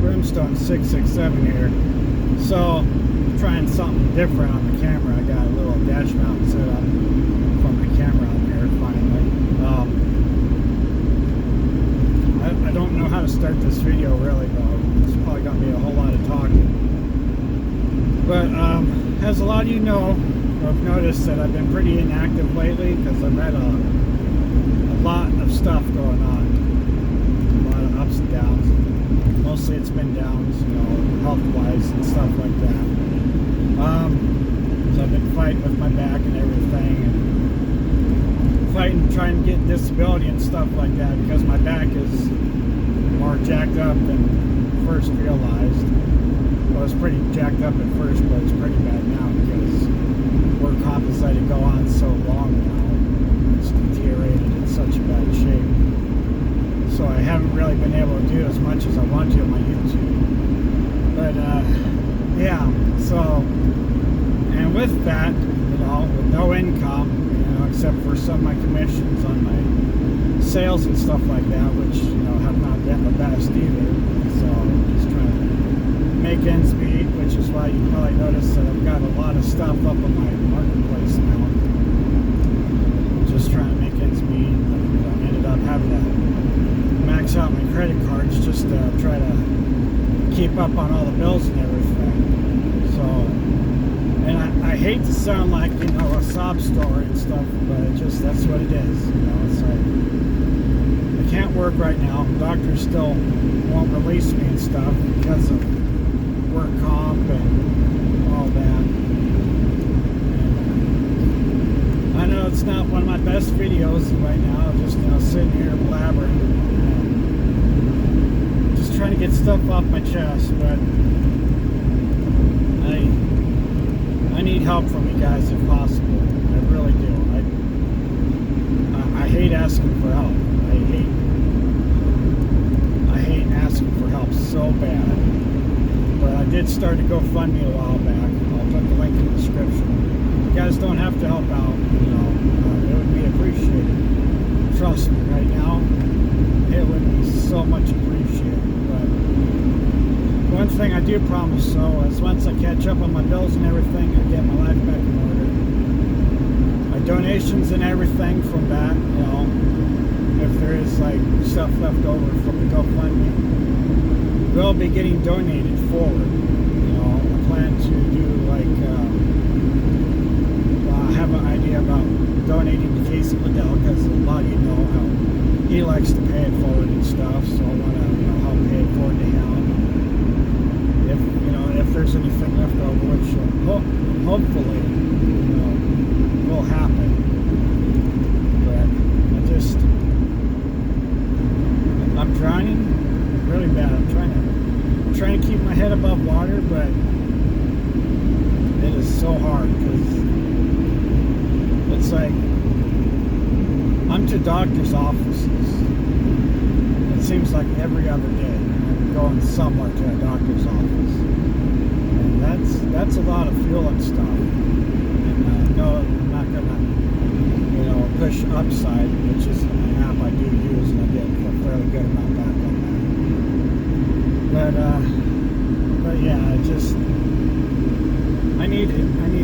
Brimstone 667 here. So I'm trying something different on the camera. I got a little dash mount set up for my camera on there finally. I don't know how to start this video really though. It's probably gonna be a whole lot of talking. But as a lot of you know, I've noticed that I've been pretty inactive lately because I've had a lot of stuff going on. A lot of ups and downs. Mostly it's been downs, you know, health-wise and stuff like that. So I've been fighting with my back and everything, and fighting, trying to get disability and stuff like that because my back is more jacked up than first realized. Well, it was pretty jacked up at first, but it's pretty bad now because work comp decided to go on so long now. It's deteriorated in such bad shape. So I haven't really been able to do as much as I want to on my YouTube. But yeah, so, and with that, you know, with no income, you know, except for some of my commissions on my sales and stuff like that, which, you know, have not been the best either. So I'm just trying to make ends meet, which is why you probably noticed that I've got a lot of stuff up on my marketplace now. Just trying to make ends meet. I ended up having to max out my credit cards just to try to keep up on all the bills and everything. So, and I hate to sound like, you know, a sob story and stuff, but it just, that's what it is, you know. It's like, I can't work right now. Doctors still won't release me and stuff because of work comp and all that. And, I know it's not one of my best videos right now, just, you know, sitting here blabbering. Trying to get stuff off my chest, but I need help from you guys if possible. I really do. I hate asking for help. I hate asking for help so bad. But I did start a GoFundMe a while back. I'll put the link in the description. You guys don't have to help out. You know, it would be appreciated. Trust me, right now, it would be so much appreciated. One thing I do promise though is once I catch up on my bills and everything, I get my life back in order. My donations and everything from that, you know, if there is like stuff left over from the GoFundMe, will be getting donated forward. You know, I plan to do like, I have an idea about donating to Casey Liddell because a lot of you know how he likes to pay it forward and stuff, so I want to, you know, help pay it forward to him. If, you know, if there's anything left over, which hopefully, you know, will happen. But I'm drowning really bad. I'm trying to keep my head above water, but it is so hard because it's like I'm to doctor's offices. It seems like every other day I'm going somewhere to a doctor's office, and that's a lot of fuel and stuff. And no, I'm not gonna, you know, push Upside, which is an app I do use, and I get a fairly good amount back on that. But yeah, I need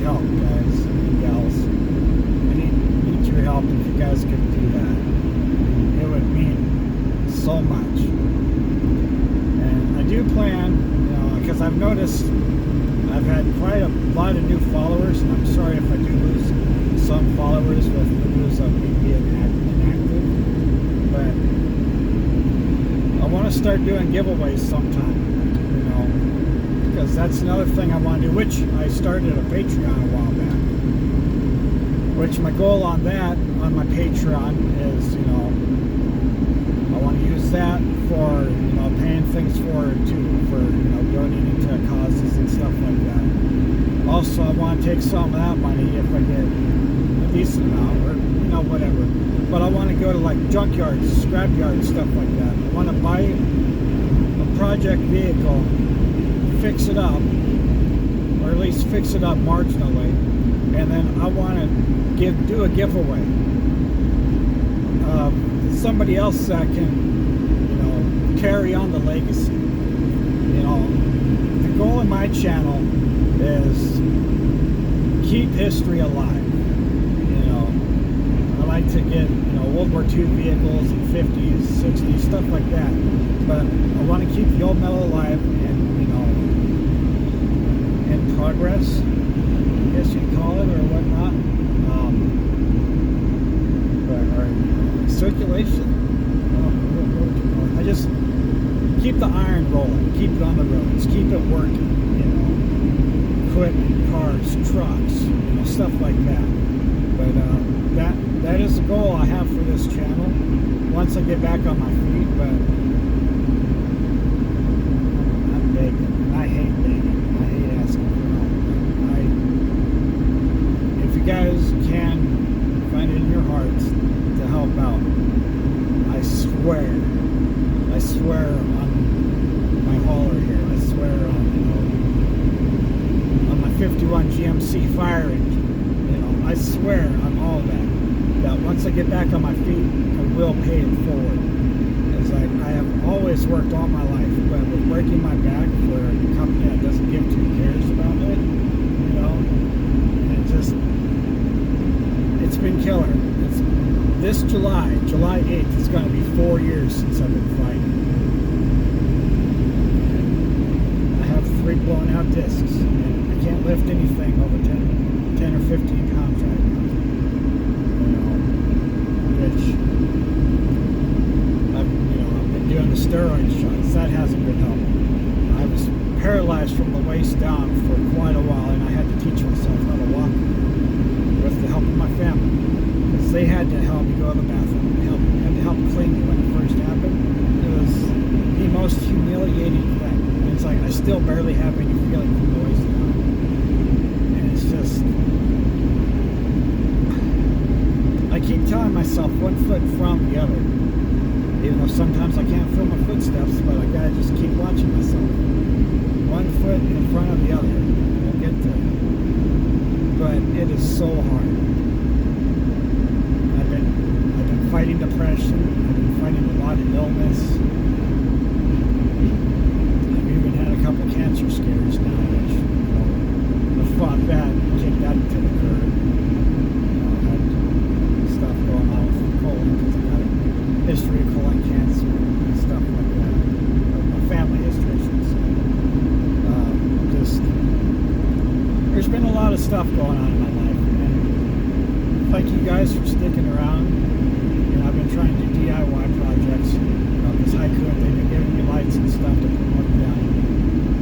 help, guys and gals. I need your help if you guys could do that. It would mean so much. And I do plan I've noticed I've had quite a lot of new followers, and I'm sorry if I do lose some followers with the news of me being inactive, but I want to start doing giveaways sometime, you know, because that's another thing I want to do, which I started a Patreon a while back, which my goal on that, on my Patreon is, you know, I want to use that for, you know, paying things forward too, for, you know, donating to causes and stuff like that. Also, I want to take some of that money if I get a decent amount, or, you know, whatever. But I want to go to like junkyards, scrapyards, stuff like that. I want to buy a project vehicle, fix it up, or at least fix it up marginally, and then I want to do a giveaway. Somebody else that can, you know, carry on the legacy. You know, the goal of my channel is keep history alive. You know, I like to get, you know, World War II vehicles and 50s, 60s, stuff like that. But I want to keep the old metal alive and, you know, in progress, I guess you'd call it, or whatnot. Or circulation. I just keep the iron rolling, keep it on the roads, keep it working, you know, equipment, cars, trucks, you know, stuff like that. But that is the goal I have for this channel once I get back on my feet. But I'm begging, and I hate begging, I hate asking for help. If you guys can find it in your hearts to help out, I swear on my hauler here, I swear on, you know, on my 51 GMC fire engine, you know, I swear on all that once I get back on my feet, I will pay it forward. Because I have always worked all my life, but with breaking my back for a company that doesn't give 2 cares about it, you know, it's been killer. This July 8th, is going to be 4 years since I've been fighting. I have 3 blown out discs, and I can't lift anything over 10 or 15 pounds right now. You know, which I've been doing the steroid shots. That hasn't been helping. I was paralyzed from the waist down for quite a while, and I had to teach myself how to walk with the help of my family. They had to help me go to the bathroom, had to help clean me when it first happened. It was the most humiliating thing. It's like I still barely have any feeling from the waist down. And it's just, I keep telling myself 1 foot from the other. Even though sometimes I can't feel my footsteps, but I gotta just keep watching myself. 1 foot in front of the other. We'll get there. But it is so hard. Fighting depression, I've been fighting a lot of illness. I've even had a couple cancer scares now, which, you know, I fought that, kicked that to the curb. You know, I had stuff going on with colon because I had a history of colon cancer and stuff like that. Or my family history, I should say. There's been a lot of stuff going on in my life, and thank you guys for sticking around. I've been trying to do DIY projects, you know, because Hykoont, they've been giving me lights and stuff to promote down.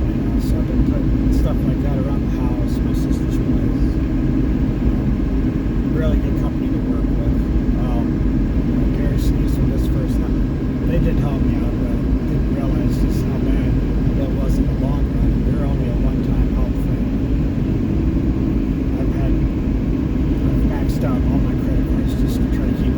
You know, so I've been putting stuff like that around the house, my sister's place. Really good company to work with. You know, Gary Sneeze when this first happened, they did help me out, but I didn't realize just how bad it was in the long run. They're only a one-time help thing. I've maxed out all my credit cards just to try to keep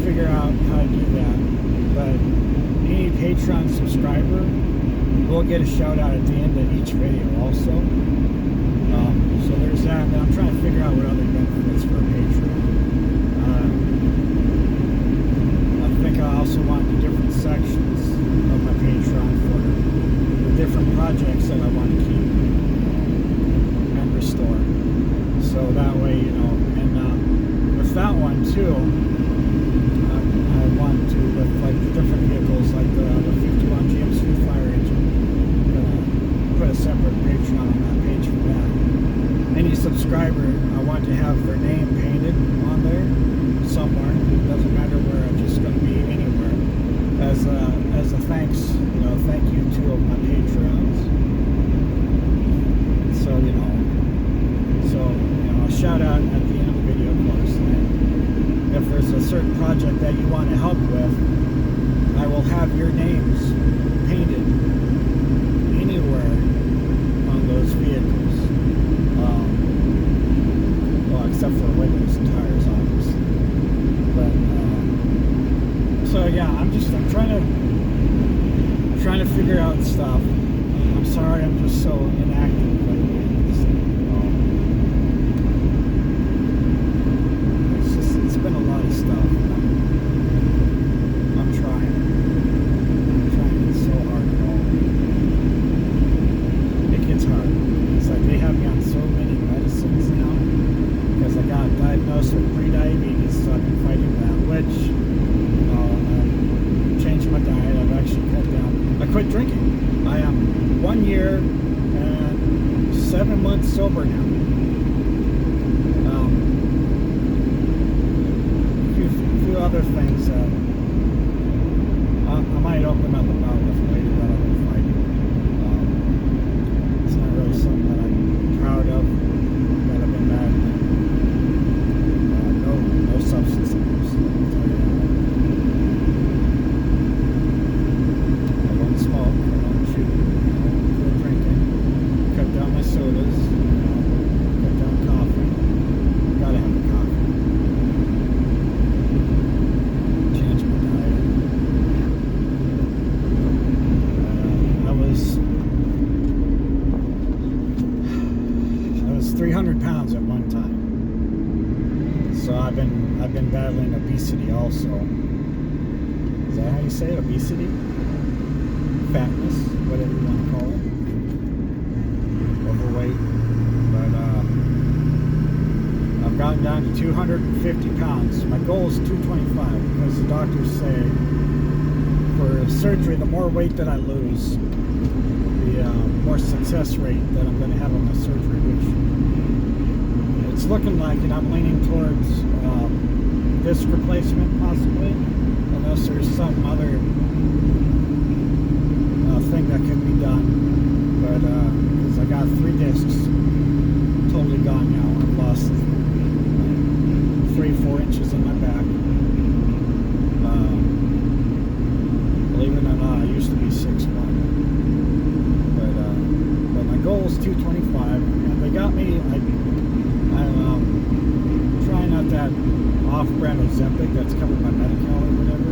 figure out how to do that. But any Patreon subscriber will get a shout out at the end of each video also. So there's that. And I'm trying to figure out what other benefits for a Patreon. I think I also want the different sections of my Patreon for the different projects that I want to keep and restore. So that way, you know, and with that one too, I want to, with like the different vehicles, like the 51 GMC fire engine, put a separate Patreon on that page for that. Any subscriber, I want to have their name painted on there somewhere. It doesn't matter where. It's just going to be anywhere. As a thanks, you know, thank you to my Patreons. So you know, a shout out at the end of the video, of course. And if there's a certain project that you want to help with, I will have your names painted anywhere on those vehicles. Well, except for windows and tires, obviously. But so yeah, I'm trying to figure out stuff. I'm sorry, I'm just so inactive lately. It's been a lot of stuff. I'm trying so hard. It gets hard. It's like they have me on so many medicines now because I got diagnosed with prediabetes, so I've been fighting that, which I've changed my diet. I've actually cut down. I quit drinking. I am 1 year and 7 months sober now. Other things that I might open up about with later that I've been fighting. It's not really something that I'm proud of that I've been battling. No substance abuse. I don't smoke. I don't chew. I don't quit drinking. Cut down my sodas. Cut down coffee. Gotta have a coffee. I was 300 pounds at one time. So I've been battling obesity also. Is that how you say it? Obesity? Fatness, whatever you want to call it. Overweight. But I've gotten down to 250 pounds. My goal is 225 because the doctors say for surgery, the more weight that I lose, the more success rate that I'm going to have on my surgery, which it's looking like, and I'm leaning towards disc replacement possibly, unless there's some other thing that can be done. But because I got 3 discs totally gone now. I've lost 3-4 inches in my back. Believe it or not, I used to be 6'1". But my goal is 225, and they got me. I'm trying out that off-brand Ozempic that's covered by Medi-Cal or whatever,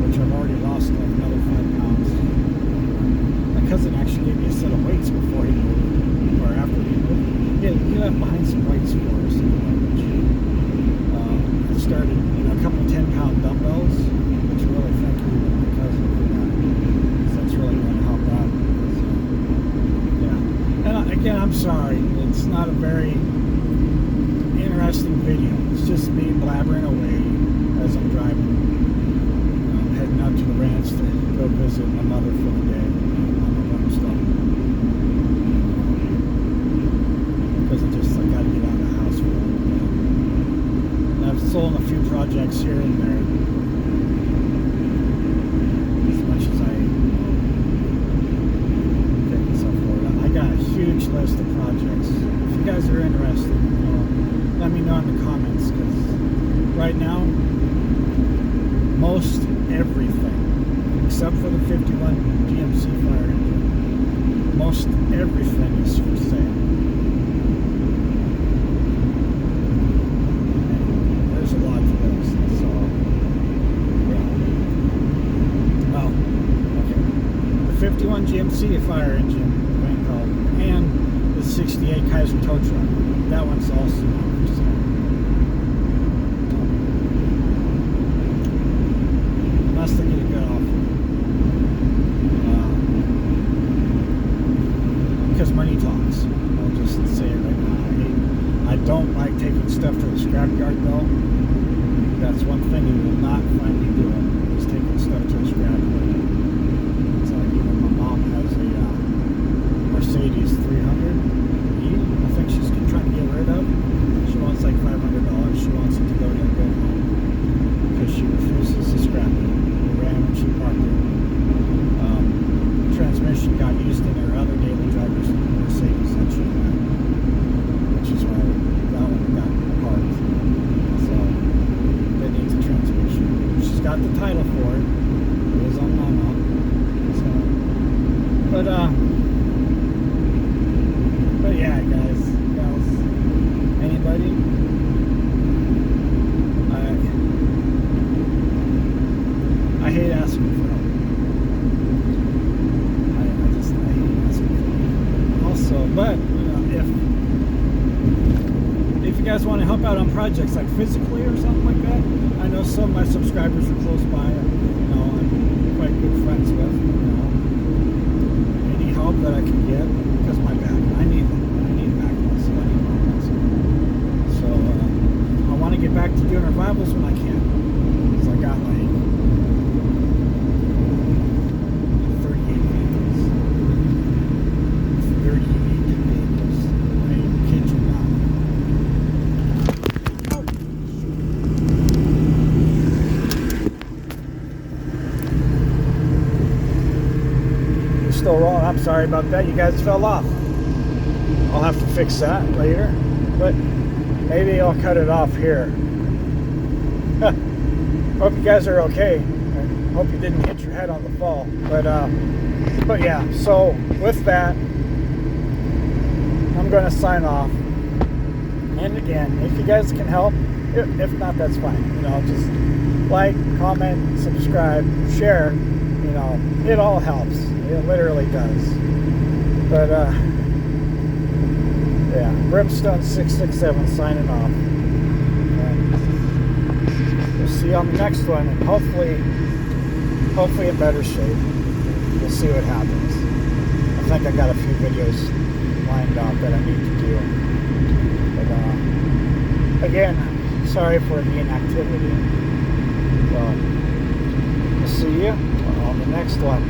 which I've already lost like another 5 pounds. My cousin actually gave me a set of weights before he moved, or after he moved. He left behind some weights for us, which I started, a couple 10-pound dumbbells, which really thank you to my cousin for that, because that's really going to help out. And again, I'm sorry, it's not a very interesting video. It's just me blabbering away as I'm driving. I'm heading out to the ranch to go visit my mother for the day on the Brimstone. Because I got to get out of the house for a little bit. And I've sold a few projects here and there. As much as I take myself forward. I got a huge list of projects. If you guys are interested, let me know in the comments, because right now, most everything, except for the 51 GMC fire engine, most everything is for sale. And fire engine window, and the 68 Kaiser tow truck. That one's also on for sale. Unless they get a good offer. Because money talks. I'll just say it right now. I don't like taking stuff to the scrapyard though. That's one thing you will not find me doing, is taking stuff to the scrapyard. It's like, you know, my mom has a Mercedes 300E. I think she's trying to get rid of. She wants like $500. She wants it to go to a good home because she refuses to scrap it. We ran when she parked it. Transmission got used in her other daily drivers Mercedes that she had, which is why that one got parked. So it needs a transmission. She's got the title for it. It is on Mama. So, but yeah, guys, gals, anybody, I hate asking for help. But you know, if you guys want to help out on projects like physically or something like that, I know some of my subscribers are close by, you know, I'm quite good friends with, you know, any help that I can get, because my back, I need back muscle, I need more muscle. So I want to get back to doing revivals when I can, because I got like 38 vehicles. 38 vehicles. I kid you not. Oh. You're still rolling. I'm sorry about that. You guys fell off. I'll have to fix that later. But maybe I'll cut it off here. Hope you guys are okay. I hope you didn't hit your head on the fall. But yeah, so with that, I'm going to sign off. And again, if you guys can help, if not, that's fine. You know, just like, comment, subscribe, share. You know, it all helps. It literally does. But yeah, Brimstone667 signing off. And we'll see you on the next one, and hopefully in better shape. We'll see what happens. I think I got a few videos lined up that I need to do. But again, sorry for the inactivity. So we'll see you on the next one.